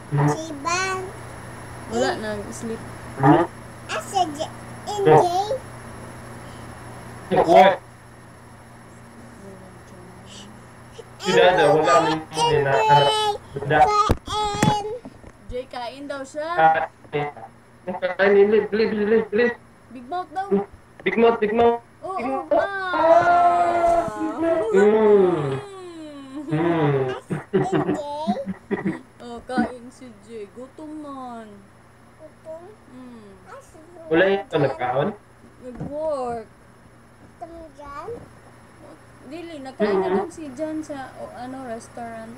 Si Bang. Wala, nag-sleep. Asa Injay? What? Sudah ada, wala nang hinahanap. Sudah. Kain. Jay, kain daw siya. Kain ini, beli. Big mouth daw. Big mouth. Oo. Injay? Oh, kain si Jay. Gutom man. Utong. Asa Wala ito nagkaon. Nag-work. Utong dyan? Dili, nagkain na lang si Jan sa restaurant.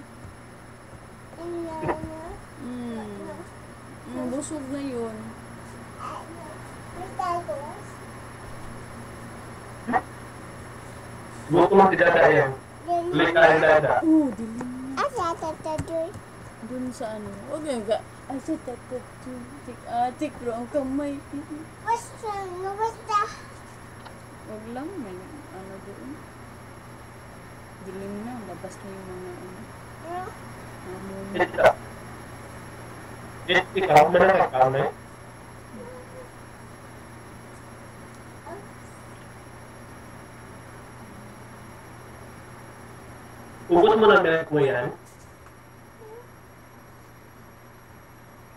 Busog na yun. Buto mo si Dada yan. Beli kain Dada. Dilim na. Asa tatadoy? Dun sa ano. Huwag nga. Asa tatatun. Tik bro, ang kamay. Basta. Huwag lang. May ano doon. Dilim na. Labas na yung mga ano. Ito. Ikaw, manakakaon na. Ugot mo na milk mo yan.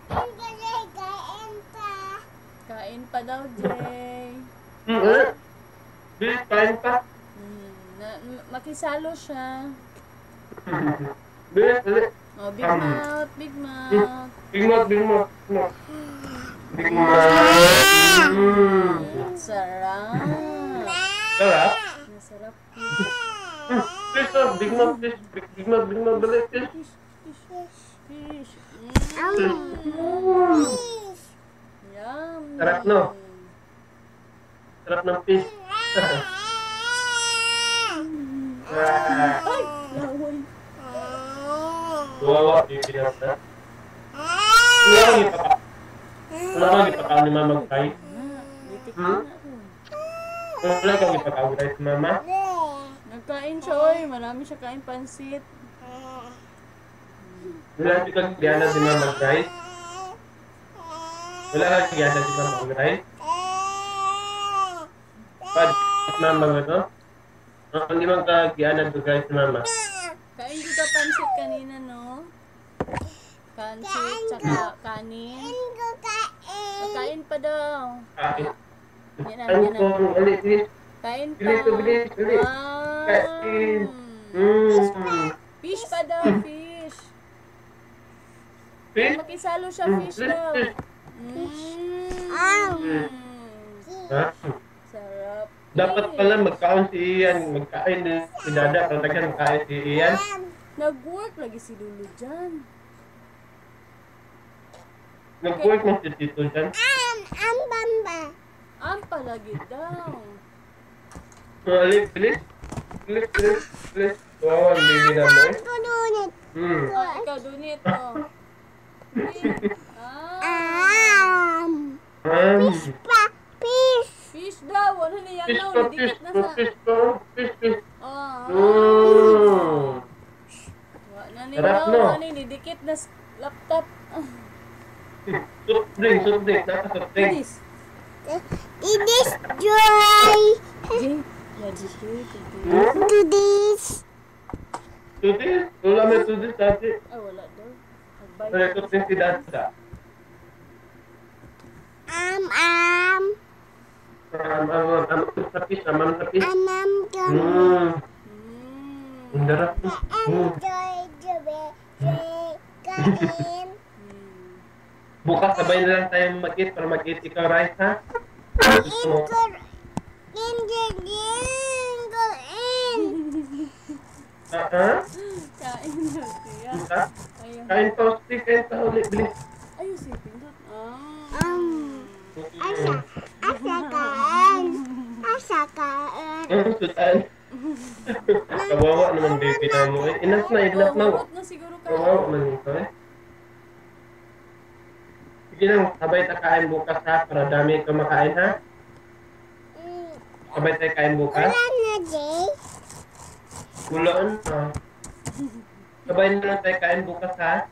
Ang galing kain pa. Kain pa daw, Jay. Bili kain pa. Makisalo siya. Bili. Oh, big mouth. Big mouth. Sarap. Sarap? Masarap. Fish, big mouth, bili. Fish. Fish. Please. Yum. Sarap, no? Sarap ng fish. Ay! Laway. Wawa, bibigyan na. Wala kang ipakaw ni Mama Kay. Litik na ako. Wala kang ipakaw kay si Mama. Nagkain siya, oy. Marami siya kain pansit. Wala kang gana si Mama Kay. Wala kang gana si Mama Kay. Pag Mama nga to. Hindi man kagyanan to guys si Mama. Kain juga pansit kanina, no? Pansit, tsaka kanin. Ko kain. Kain pa daw. Kain. Yan na, Ano yan na. kung ulit. Kain pa. Bilis. Kain. Fish pa daw, fish. Fish? Makisalo siya, fish daw. Ha? Sarap. Dapat pala magkaon si Ian. Magkain din si Dada. Kung magkain si Ian. Nag-work lagi si Lulu dyan. Nag-work mo si Tito dyan. Bamba. Ampa lagi daw. Bilis. Wow, ang baby na mo eh. Tulunit. Ikaw, dunit mo. Fish. Fish daw. Ano na yan daw? Nadikit na sa... Fish. Wala na Sarap, daw. no? Ano yun? Dikit na sa laptop. Soft drink. Naka soft drink. This. It is dry. Jay. Yeah, this way. Do this. Tudis? Wala may tudis dati. Ah, wala daw. Nagbay. Pero ito si Dada. Sa fish. Amam dum. Ang darap. Enjoy the kain. Bukas sabay na lang tayo mag-eat para mag-eat ikaw rice ha? Gusto mo? Kain na siya. Ayun. Kain toasty, kain sa ulit. Bilis. Ayun si Pindot. Asa kain. Sudan. Kawawa naman baby na mo eh. Enough na. Mabot na siguro kayo. Kawawa man ito eh. Sige lang, sabay tayo kain bukas ha, para dami ka makain ha. Sabay tayo kain bukas. Ulan na, Jay. Gulaan ha. Sabay na lang tayo kain bukas ha.